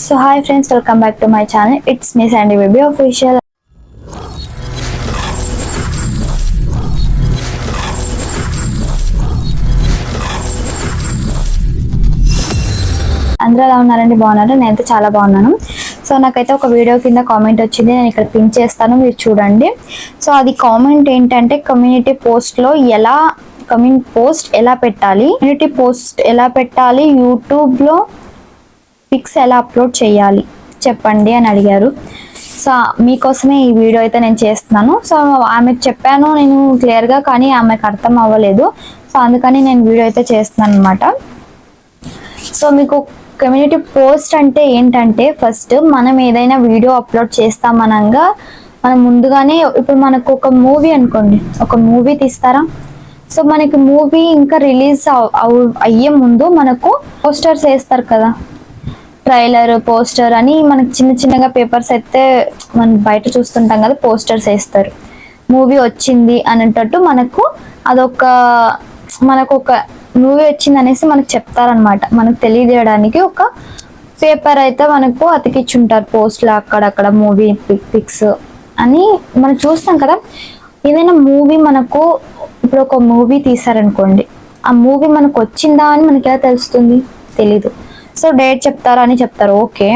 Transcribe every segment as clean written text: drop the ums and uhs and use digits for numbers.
So hi friends, welcome back to my channel. It's me Sandy Baby Official. అందరూ ఎలా ఉన్నారండి? బాగున్నారు? నేనైతే చాలా బాగున్నాను. సో నాకైతే ఒక వీడియో కింద కామెంట్ వచ్చింది, నేను ఇక్కడ పిన్ చేస్తాను, మీరు చూడండి. సో అది కామెంట్ ఏంటంటే కమ్యూనిటీ పోస్ట్లో పోస్ట్ ఎలా పెట్టాలి, కమ్యూనిటీ పోస్ట్ ఎలా పెట్టాలి, యూట్యూబ్లో పిక్స్ ఎలా అప్లోడ్ చేయాలి చెప్పండి అని అడిగారు. సో మీకోసమే ఈ వీడియో అయితే నేను చేస్తున్నాను. సో ఆమెకు చెప్పాను నేను క్లియర్గా, కానీ ఆమెకు అర్థం అవ్వలేదు. సో అందుకని నేను వీడియో అయితే చేస్తున్నాను అనమాట. సో మీకు కమ్యూనిటీ పోస్ట్ అంటే ఏంటంటే, ఫస్ట్ మనం ఏదైనా వీడియో అప్లోడ్ చేస్తామనగా మనం ముందుగానే, ఇప్పుడు మనకు ఒక మూవీ అనుకోండి, ఒక మూవీ తీస్తారా, సో మనకి మూవీ ఇంకా రిలీజ్ అయ్యే ముందు మనకు పోస్టర్స్ వేస్తారు కదా, ట్రైలర్ పోస్టర్ అని మనకి చిన్న చిన్నగా పేపర్స్ అయితే మనం బయట చూస్తుంటాం కదా, పోస్టర్స్ వేస్తారు. మూవీ వచ్చింది అనేటట్టు మనకు ఒక మూవీ వచ్చింది అనేసి మనకు చెప్తారనమాట. మనకు తెలియజేయడానికి ఒక పేపర్ అయితే మనకు అతికిచ్చుంటారు పోస్ట్లో, అక్కడక్కడ మూవీ పిక్స్ అని మనం చూస్తాం కదా. ఏదైనా మూవీ మనకు ఇప్పుడు ఒక మూవీ తీసారనుకోండి, ఆ మూవీ మనకు వచ్చిందా అని మనకి ఎలా తెలుస్తుంది? తెలీదు. సో డేట్ చెప్తారా అని చెప్తారు, ఓకే.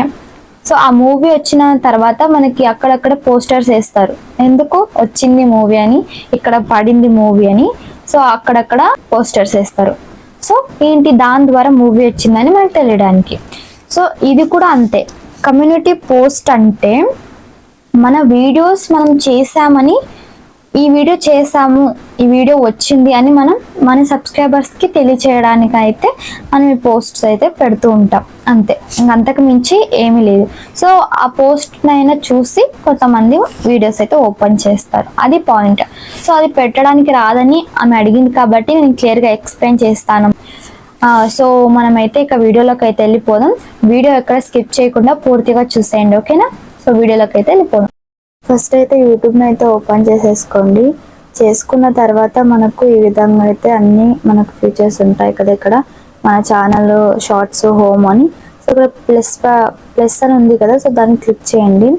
సో ఆ మూవీ వచ్చిన తర్వాత మనకి అక్కడక్కడ పోస్టర్స్ వేస్తారు, ఎందుకు వచ్చింది మూవీ అని, ఇక్కడ పడింది మూవీ అని. సో అక్కడక్కడ పోస్టర్స్ వేస్తారు. సో ఏంటి, దాని ద్వారా మూవీ వచ్చిందని మనకు తెలియడానికి. సో ఇది కూడా అంతే. కమ్యూనిటీ పోస్ట్ అంటే మన వీడియోస్ మనం చేసామని, ఈ వీడియో చేసాము, ఈ వీడియో వచ్చింది అని మనం మన సబ్స్క్రైబర్స్కి తెలియచేయడానికి అయితే మనం ఈ పోస్ట్స్ అయితే పెడుతూ ఉంటాం, అంతే. ఇంకంతకు మించి ఏమీ లేదు. సో ఆ పోస్ట్నైనా చూసి కొంతమంది వీడియోస్ అయితే ఓపెన్ చేస్తారు, అది పాయింట్. సో అది పెట్టడానికి రాదని ఆమె అడిగింది కాబట్టి నేను క్లియర్గా ఎక్స్ప్లెయిన్ చేస్తాను. సో మనమైతే ఇక వీడియోలోకి అయితే వెళ్ళిపోదాం. వీడియో ఎక్కడ స్కిప్ చేయకుండా పూర్తిగా చూసేయండి, ఓకేనా? సో వీడియోలోకి అయితే వెళ్ళిపోదాం. ఫస్ట్ అయితే యూట్యూబ్ని అయితే ఓపెన్ చేసేసుకోండి. చేసుకున్న తర్వాత మనకు ఈ విధంగా అయితే అన్ని మనకు ఫీచర్స్ ఉంటాయి కదా. ఇక్కడ మన ఛానల్, షార్ట్స్, హోమ్ అని. సో ఇక్కడ ప్లస్ అని ఉంది కదా, సో దాన్ని క్లిక్ చేయండి.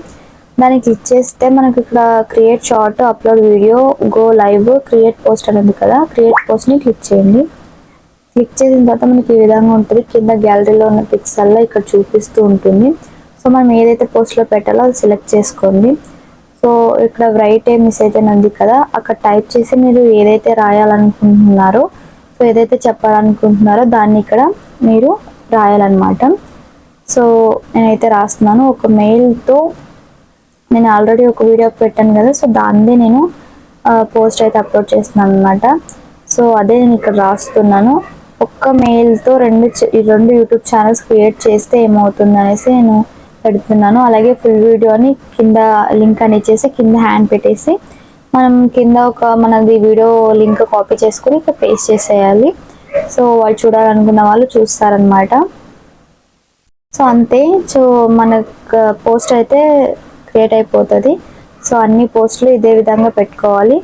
దాన్ని క్లిక్ చేస్తే మనకి ఇక్కడ create short, upload video, go live, create post అని ఉంది కదా, క్రియేట్ పోస్ట్ని క్లిక్ చేయండి. క్లిక్ చేసిన తర్వాత మనకి ఈ విధంగా ఉంటుంది. కింద గ్యాలరీలో ఉన్న పిక్స్ అలా ఇక్కడ చూపిస్తూ ఉంటుంది. సో మనం ఏదైతే పోస్ట్లో పెట్టాలో అది సెలెక్ట్ చేసుకోండి. సో ఇక్కడ రైట్ ఏ మెసేజ్ అని ఉంది కదా, అక్కడ టైప్ చేసి మీరు ఏదైతే రాయాలనుకుంటున్నారో, సో ఏదైతే చెప్పాలనుకుంటున్నారో దాన్ని ఇక్కడ మీరు రాయాలన్నమాట. సో నేనైతే రాస్తున్నాను. ఒక మెయిల్తో నేను ఆల్రెడీ ఒక వీడియో పెట్టాను కదా, సో దాన్ని నేను పోస్ట్ అయితే అప్లోడ్ చేస్తున్నాను అనమాట. సో అదే నేను ఇక్కడ రాస్తున్నాను. ఒక్క మెయిల్తో రెండు యూట్యూబ్ ఛానల్స్ క్రియేట్ చేస్తే ఏమవుతుంది అనేసి నేను పెడుతున్నాను. అలాగే ఫుల్ వీడియోని కింద లింక్ అని ఇచ్చేసి కింద హ్యాండ్ పెట్టేసి మనం కింద మనది వీడియో లింక్ కాపీ చేసుకుని ఇక్కడ పేస్ట్ చేసేయాలి. సో వాళ్ళు చూడాలనుకున్న వాళ్ళు చూస్తారనమాట. సో అంతే. సో మనకు పోస్ట్ అయితే క్రియేట్ అయిపోతుంది. సో అన్ని పోస్టులు ఇదే విధంగా పెట్టుకోవాలి.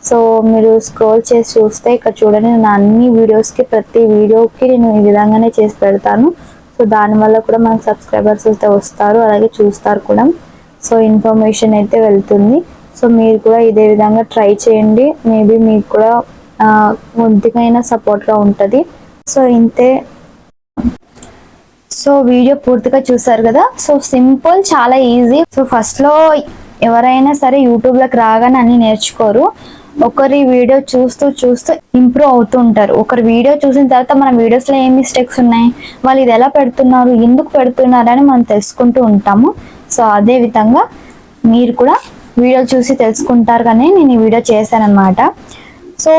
సో మీరు స్క్రోల్ చేసి చూస్తే ఇక్కడ చూడండి, నేను అన్ని వీడియోస్కి, ప్రతి వీడియోకి నేను ఈ విధంగానే చేసి పెడతాను. సో దానివల్ల కూడా మనకు సబ్స్క్రైబర్స్ అయితే వస్తారు, అలాగే చూస్తారు కూడా. సో ఇన్ఫర్మేషన్ అయితే వెళ్తుంది. సో మీరు కూడా ఇదే విధంగా ట్రై చేయండి, మేబీ మీకు కూడా కొద్దిగైనా సపోర్ట్గా ఉంటుంది. సో ఇంతే. సో వీడియో పూర్తిగా చూసారు కదా. సో సింపుల్, చాలా ఈజీ. సో ఫస్ట్లో ఎవరైనా సరే యూట్యూబ్లోకి రాగానే అన్ని నేర్చుకోరు. ఒకరి వీడియో చూస్తూ ఇంప్రూవ్ అవుతూ ఉంటారు. ఒకరి వీడియో చూసిన తర్వాత మన వీడియోస్లో ఏం మిస్టేక్స్ ఉన్నాయి, వాళ్ళు ఇది ఎలా పెడుతున్నారు, ఎందుకు పెడుతున్నారు అని మనం తెలుసుకుంటూ ఉంటాము. సో అదే విధంగా మీరు కూడా వీడియో చూసి తెలుసుకుంటారు, కానీ నేను ఈ వీడియో చేశాను అనమాట. సో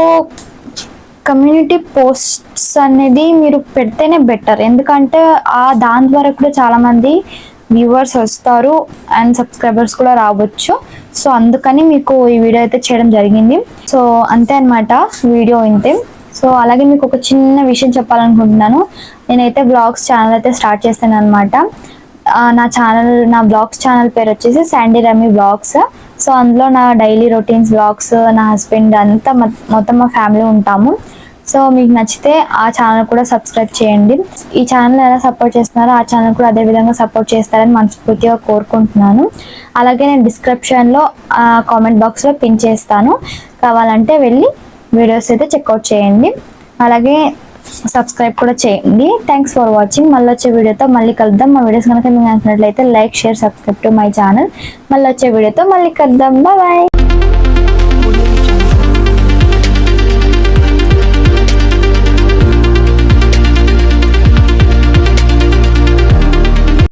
కమ్యూనిటీ పోస్ట్స్ అనేది మీరు పెడితేనే బెటర్, ఎందుకంటే దాని ద్వారా కూడా చాలామంది వ్యూవర్స్ వస్తారు అండ్ సబ్స్క్రైబర్స్ కూడా రావచ్చు. సో అందుకని మీకు ఈ వీడియో అయితే చేయడం జరిగింది. సో అంతే అనమాట, వీడియో ఇంతే. సో అలాగే మీకు ఒక చిన్న విషయం చెప్పాలనుకుంటున్నాను. నేనైతే బ్లాగ్స్ ఛానల్ అయితే స్టార్ట్ చేశాను అనమాట. నా బ్లాగ్స్ ఛానల్ పేరు వచ్చేసి శాండీ రమీ బ్లాగ్స్. సో అందులో నా డైలీ రొటీన్స్ బ్లాగ్స్, నా హస్బెండ్ అంతా మొత్తం మా ఫ్యామిలీ ఉంటాము. సో మీకు నచ్చితే ఆ ఛానల్ కూడా సబ్స్క్రైబ్ చేయండి. ఈ ఛానల్ ఎలా సపోర్ట్ చేస్తున్నారో ఆ ఛానల్ కూడా అదే విధంగా సపోర్ట్ చేస్తారని మనస్ఫూర్తిగా కోరుకుంటున్నాను. అలాగే నేను డిస్క్రిప్షన్లో కామెంట్ బాక్స్లో పిన్ చేస్తాను, కావాలంటే వెళ్ళి వీడియోస్ అయితే చెక్అవుట్ చేయండి. అలాగే సబ్స్క్రైబ్ కూడా చేయండి. Thanks for watching. మళ్ళీ వచ్చే వీడియోతో మళ్ళీ కలుద్దాం. మా వీడియోస్ కనుక మీకు నచ్చినట్లయితే like, share, subscribe to my channel. మళ్ళీ వచ్చే వీడియోతో మళ్ళీ కలుద్దాం. బాయ్.